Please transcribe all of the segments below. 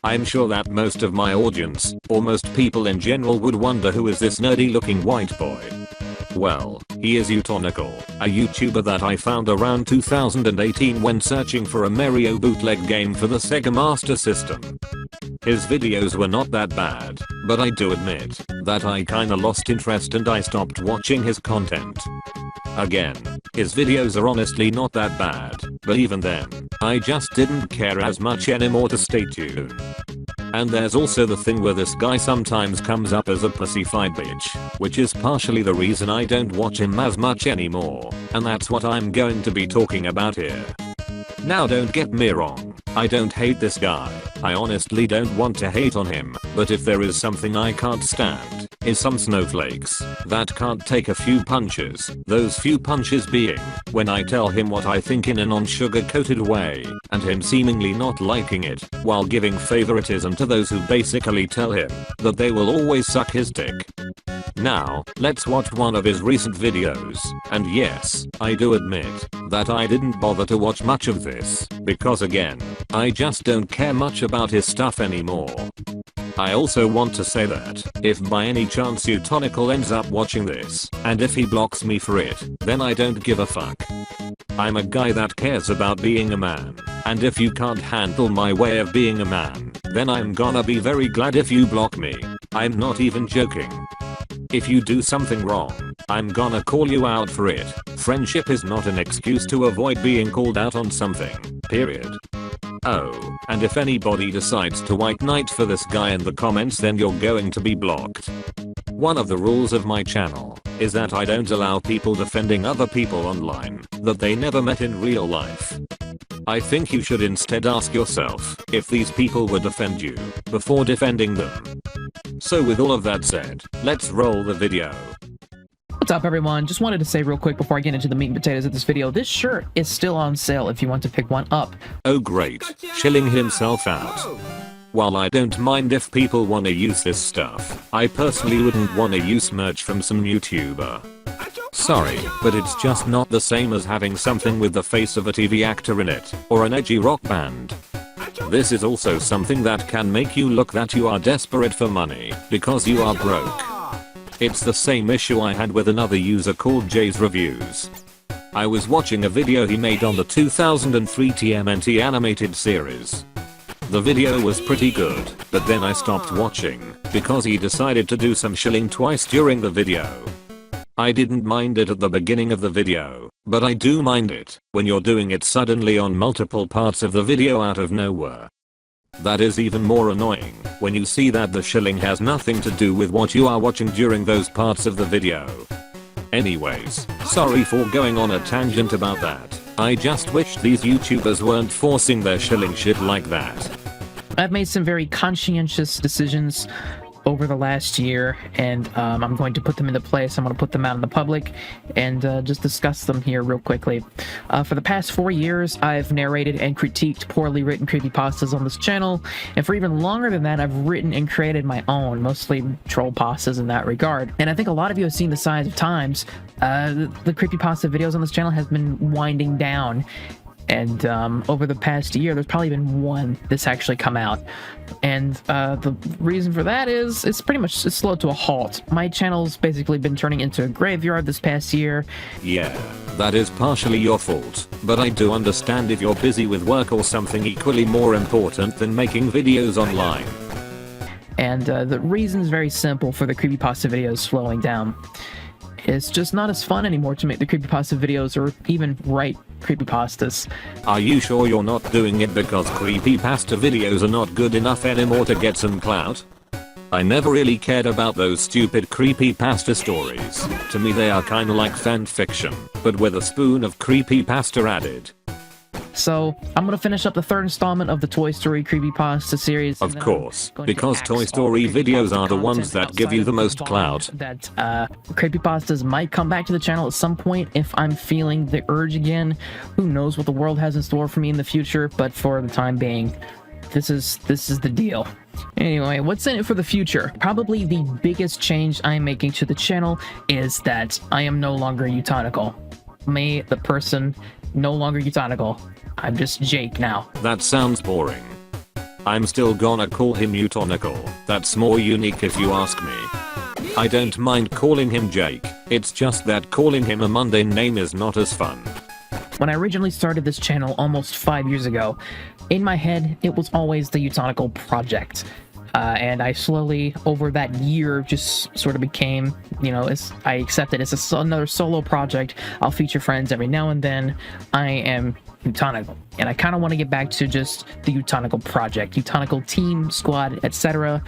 I'm sure that most of my audience, or most people in general, would wonder who is this nerdy looking white boy. Well, he is Utonical, a YouTuber that I found around 2018 when searching for a Mario bootleg game for the Sega Master System. His videos were not that bad, but I do admit that I kinda lost interest and I stopped watching his content. Again, his videos are honestly not that bad, but even then, I just didn't care as much anymore, to stay tuned. And there's also the thing where this guy sometimes comes up as a pussyfied bitch, which is partially the reason I don't watch him as much anymore, and that's what I'm going to be talking about here. Now don't get me wrong, I don't hate this guy, I honestly don't want to hate on him, but if there is something I can't stand, is some snowflakes that can't take a few punches, those few punches being when I tell him what I think in a non-sugar-coated way, and him seemingly not liking it, while giving favoritism to those who basically tell him that they will always suck his dick. Now, let's watch one of his recent videos, and yes, I do admit that I didn't bother to watch much of this, because again, I just don't care much about his stuff anymore. I also want to say that, if by any chance Utonical ends up watching this, and if he blocks me for it, then I don't give a fuck. I'm a guy that cares about being a man, and if you can't handle my way of being a man, then I'm gonna be very glad if you block me. I'm not even joking. If you do something wrong, I'm gonna call you out for it. Friendship is not an excuse to avoid being called out on something, period. Oh, and if anybody decides to white knight for this guy in the comments, then you're going to be blocked. One of the rules of my channel is that I don't allow people defending other people online that they never met in real life. I think you should instead ask yourself if these people would defend you before defending them. So with all of that said, let's roll the video. What's up, everyone? Just wanted to say real quick before I get into the meat and potatoes of this video, this shirt is still on sale if you want to pick one up. Oh great, Shilling himself out. While I don't mind if people want to use this stuff, I personally wouldn't want to use merch from some YouTuber. Sorry, but it's just not the same as having something with the face of a TV actor in it, or an edgy rock band. This is also something that can make you look that you are desperate for money, because you are broke. It's the same issue I had with another user called Jay's Reviews. I was watching a video he made on the 2003 TMNT animated series. The video was pretty good, but then I stopped watching, because he decided to do some shilling twice during the video. I didn't mind it at the beginning of the video, but I do mind it when you're doing it suddenly on multiple parts of the video out of nowhere. That is even more annoying when you see that the shilling has nothing to do with what you are watching during those parts of the video. Anyways, sorry for going on a tangent about that. I just wish these YouTubers weren't forcing their shilling shit like that. I've made some very conscientious decisions over the last year, and I'm going to put them into place. I'm going to put them out in the public and just discuss them here real quickly. For the past 4 years, I've narrated and critiqued poorly written creepypastas on this channel, and for even longer than that, I've written and created my own, mostly troll pastas in that regard. And I think a lot of you have seen the signs of times. The creepypasta videos on this channel has been winding down. And over the past year, there's probably been one that's actually come out. And the reason for that is it's pretty much slowed to a halt. My channel's basically been turning into a graveyard this past year. Yeah, that is partially your fault, but I do understand if you're busy with work or something equally more important than making videos online. And the reason's very simple for the creepypasta videos slowing down. It's just not as fun anymore to make the creepypasta videos or even write creepypastas. Are you sure you're not doing it because creepypasta videos are not good enough anymore to get some clout? I never really cared about those stupid creepypasta stories. To me they are kinda like fan fiction, but with a spoon of creepypasta added. So, I'm gonna finish up the third installment of the Toy Story creepypasta series. Of course, because Toy Story videos are the ones that give you the most clout. That creepypastas might come back to the channel at some point if I'm feeling the urge again. Who knows what the world has in store for me in the future, but for the time being, this is the deal. Anyway, what's in it for the future? Probably the biggest change I'm making to the channel is that I am no longer Utonical. Me, the person, no longer Utonical. I'm just Jake now. That sounds boring. I'm still gonna call him Utonical. That's more unique if you ask me. I don't mind calling him Jake, it's just that calling him a mundane name is not as fun. When I originally started this channel almost 5 years ago, in my head, it was always the Utonical project. And I slowly, over that year, just sort of became, I accept it as another solo project. I'll feature friends every now and then. I am Utonical. And I kind of want to get back to just the Utonical project, Utonical team, squad, etc.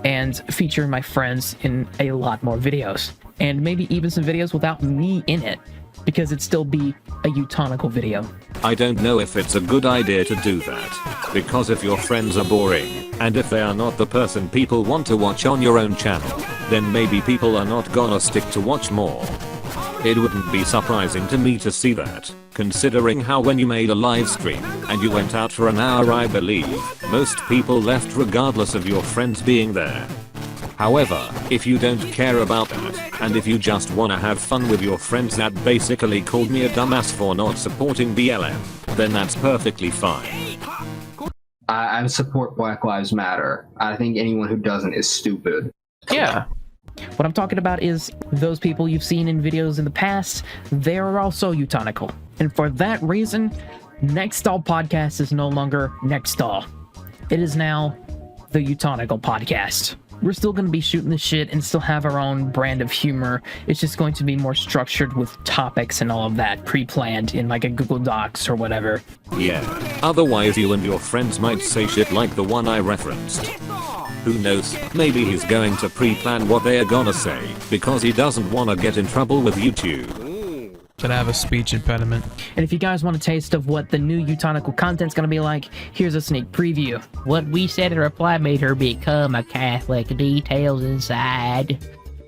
and feature my friends in a lot more videos. And maybe even some videos without me in it, because it'd still be a Utonical video. I don't know if it's a good idea to do that, because if your friends are boring, and if they are not the person people want to watch on your own channel, then maybe people are not gonna stick to watch more. It wouldn't be surprising to me to see that, considering how when you made a live stream, and you went out for an hour I believe, most people left regardless of your friends being there. However, if you don't care about that, and if you just wanna have fun with your friends that basically called me a dumbass for not supporting BLM, then that's perfectly fine. I support Black Lives Matter. I think anyone who doesn't is stupid. Yeah. What I'm talking about is those people you've seen in videos in the past, they're also Utonical. And for that reason, Nextall Podcast is no longer Nextall. It is now the Utonical Podcast. We're still going to be shooting the shit and still have our own brand of humor. It's just going to be more structured with topics and all of that pre-planned in like a Google Docs or whatever. Yeah, otherwise you and your friends might say shit like the one I referenced. Who knows, maybe he's going to pre-plan what they are gonna say, because he doesn't want to get in trouble with YouTube. But I have a speech impediment. And if you guys want a taste of what the new Utonical content's gonna be like, here's a sneak preview. What we said in reply made her become a Catholic. Details inside.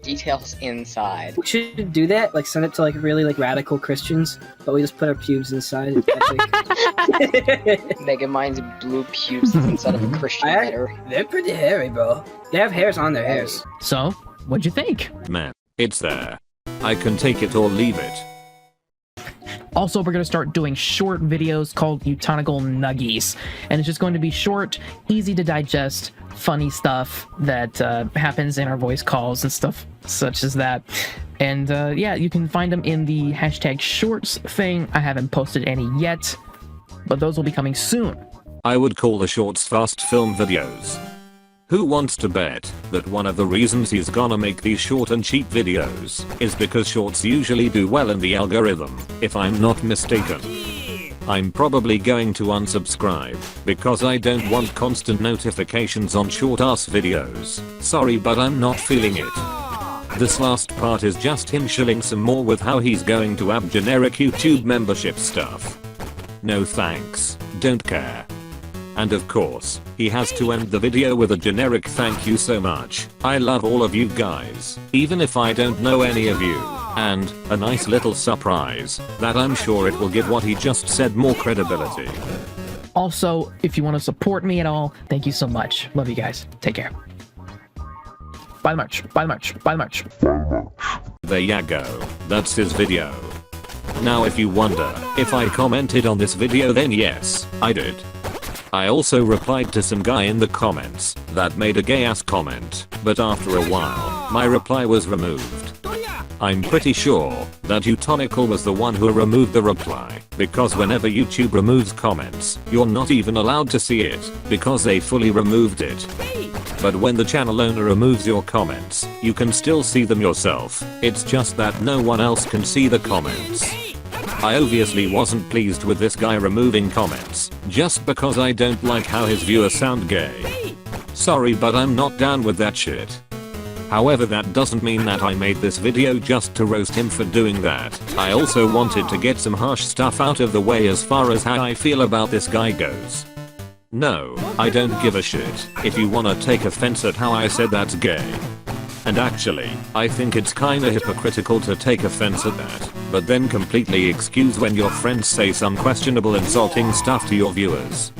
Details inside. We should do that, like send it to like really like radical Christians, but we just put our pubes inside. Megamind's blue pubes inside of a Christian letter. They're pretty hairy, bro. They have hairs on their hairs. So, what'd you think? Man, it's there. I can take it or leave it. Also, we're going to start doing short videos called Utonical Nuggies. And it's just going to be short, easy to digest, funny stuff that happens in our voice calls and stuff such as that. And yeah, you can find them in the hashtag shorts thing. I haven't posted any yet, but those will be coming soon. I would call the shorts fast film videos. Who wants to bet that one of the reasons he's gonna make these short and cheap videos is because shorts usually do well in the algorithm, if I'm not mistaken. I'm probably going to unsubscribe because I don't want constant notifications on short ass videos. Sorry, but I'm not feeling it. This last part is just him shilling some more with how he's going to add generic YouTube membership stuff. No thanks, don't care. And of course, he has to end the video with a generic thank you so much. I love all of you guys, even if I don't know any of you. And a nice little surprise that I'm sure it will give what he just said more credibility. Also, if you want to support me at all, thank you so much. Love you guys. Take care. Buy the merch. Buy the merch. Buy the merch. There ya go. That's his video. Now if you wonder if I commented on this video, then yes, I did. I also replied to some guy in the comments that made a gay ass comment, but after a while, my reply was removed. I'm pretty sure that Utonical was the one who removed the reply, because whenever YouTube removes comments, you're not even allowed to see it, because they fully removed it. But when the channel owner removes your comments, you can still see them yourself, it's just that no one else can see the comments. I obviously wasn't pleased with this guy removing comments, just because I don't like how his viewers sound gay. Sorry, but I'm not down with that shit. However, that doesn't mean that I made this video just to roast him for doing that. I also wanted to get some harsh stuff out of the way as far as how I feel about this guy goes. No, I don't give a shit if you wanna take offense at how I said that's gay. And actually, I think it's kinda hypocritical to take offense at that, but then completely excuse when your friends say some questionable insulting stuff to your viewers.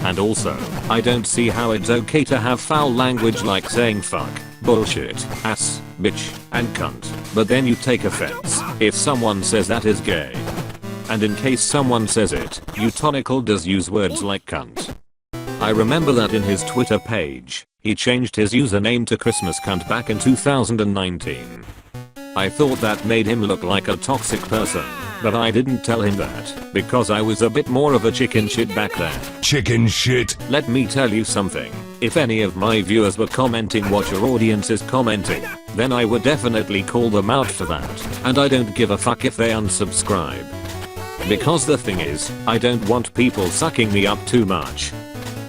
And also, I don't see how it's okay to have foul language like saying fuck, bullshit, ass, bitch, and cunt, but then you take offense if someone says that is gay. And in case someone says it, Utonical does use words like cunt. I remember that in his Twitter page, he changed his username to Christmas Cunt back in 2019. I thought that made him look like a toxic person, but I didn't tell him that, because I was a bit more of a chicken shit back then. Chicken shit. Let me tell you something, if any of my viewers were commenting what your audience is commenting, then I would definitely call them out for that, and I don't give a fuck if they unsubscribe. Because the thing is, I don't want people sucking me up too much.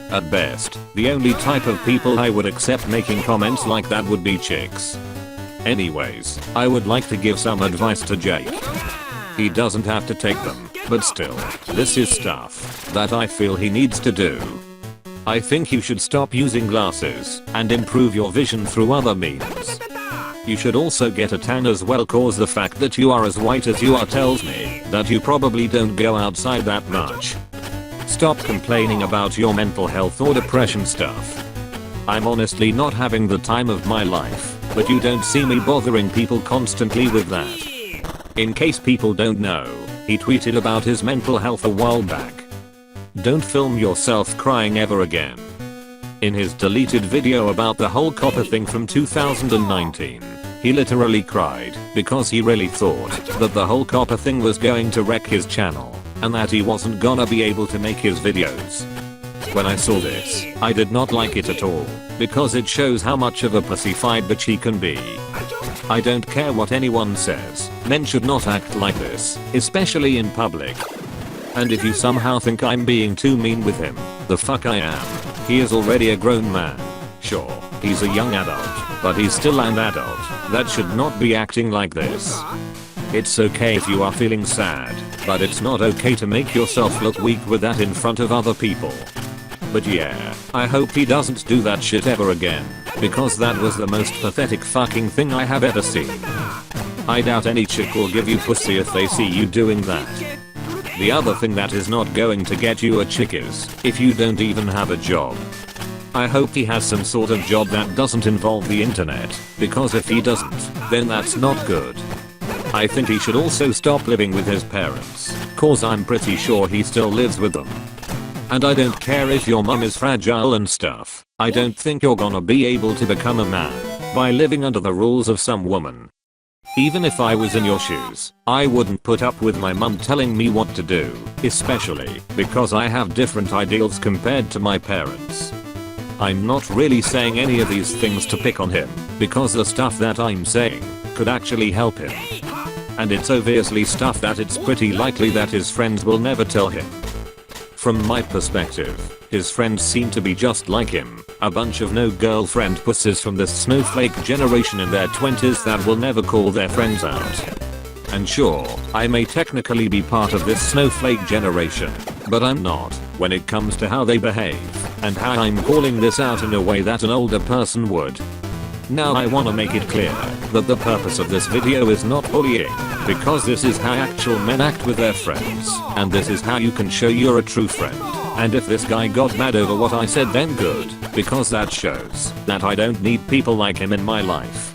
At best, the only type of people I would accept making comments like that would be chicks. Anyways, I would like to give some advice to Jake. He doesn't have to take them, but still, this is stuff that I feel he needs to do. I think you should stop using glasses and improve your vision through other means. You should also get a tan as well, cause the fact that you are as white as you are tells me that you probably don't go outside that much. Stop complaining about your mental health or depression stuff. I'm honestly not having the time of my life, but you don't see me bothering people constantly with that. In case people don't know, he tweeted about his mental health a while back. Don't film yourself crying ever again. In his deleted video about the whole copper thing from 2019, he literally cried because he really thought that the whole copper thing was going to wreck his channel and that he wasn't gonna be able to make his videos. When I saw this, I did not like it at all, because it shows how much of a pussyfied bitch he can be. I don't care what anyone says, men should not act like this, especially in public. And if you somehow think I'm being too mean with him, the fuck I am. He is already a grown man. Sure, he's a young adult, but he's still an adult that should not be acting like this. It's okay if you are feeling sad, but it's not okay to make yourself look weak with that in front of other people. But yeah, I hope he doesn't do that shit ever again, because that was the most pathetic fucking thing I have ever seen. I doubt any chick will give you pussy if they see you doing that. The other thing that is not going to get you a chick is if you don't even have a job. I hope he has some sort of job that doesn't involve the internet, because if he doesn't, then that's not good. I think he should also stop living with his parents, cause I'm pretty sure he still lives with them. And I don't care if your mum is fragile and stuff, I don't think you're gonna be able to become a man by living under the rules of some woman. Even if I was in your shoes, I wouldn't put up with my mum telling me what to do, especially because I have different ideals compared to my parents. I'm not really saying any of these things to pick on him, because the stuff that I'm saying could actually help him. And it's obviously stuff that it's pretty likely that his friends will never tell him. From my perspective, his friends seem to be just like him, a bunch of no girlfriend pussies from this snowflake generation in their 20s that will never call their friends out. And sure, I may technically be part of this snowflake generation, but I'm not, when it comes to how they behave, and how I'm calling this out in a way that an older person would. Now I wanna make it clear that the purpose of this video is not bullying, because this is how actual men act with their friends, and this is how you can show you're a true friend. And if this guy got mad over what I said, then good, because that shows that I don't need people like him in my life.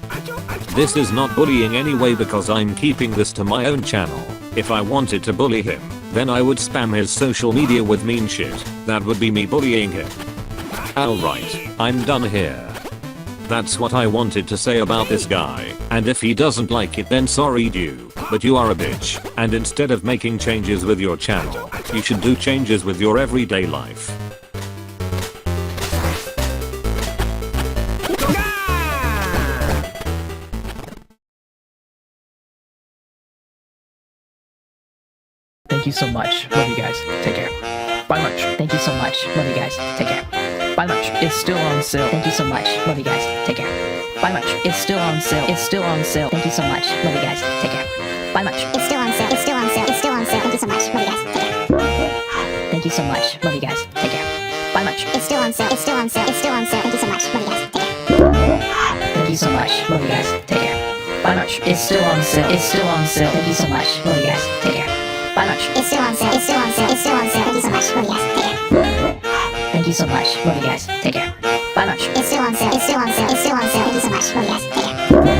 This is not bullying anyway, because I'm keeping this to my own channel. If I wanted to bully him, then I would spam his social media with mean shit. That would be me bullying him. Alright, I'm done here. That's what I wanted to say about this guy, and if he doesn't like it, then sorry dude, but you are a bitch, and instead of making changes with your channel, you should do changes with your everyday life. Thank you so much. Love you guys. Take care. Buy merch. Thank you so much. Love you guys. Take care. Buy merch. It's still on sale. Thank you so much. Love you guys. Take care. Buy merch. It's still on sale. It's still on sale. Thank you so much. Love you guys. Take care. Buy merch. It's still on sale. It's still on sale. It's still on sale. Thank you so much. Love you guys. Take care. Thank you so much. Love you guys. Take care. Buy merch. It's still on sale. It's still on sale. It's still on sale. Thank you so much. Love you guys. Take care. Thank you so much. Love you guys. Take care. Buy merch. It's still on sale. It's still on sale. Thank you so much. Love you guys. Take care. Buy merch. It's still on sale. It's still on sale. It's still on sale. Thank you so much. Love you guys. Take care. Thank you so much. Love you guys. Take care. Buy merch. It's still on sale. It's still on sale. It's still on sale. Thank you so much. Love you guys. Take care.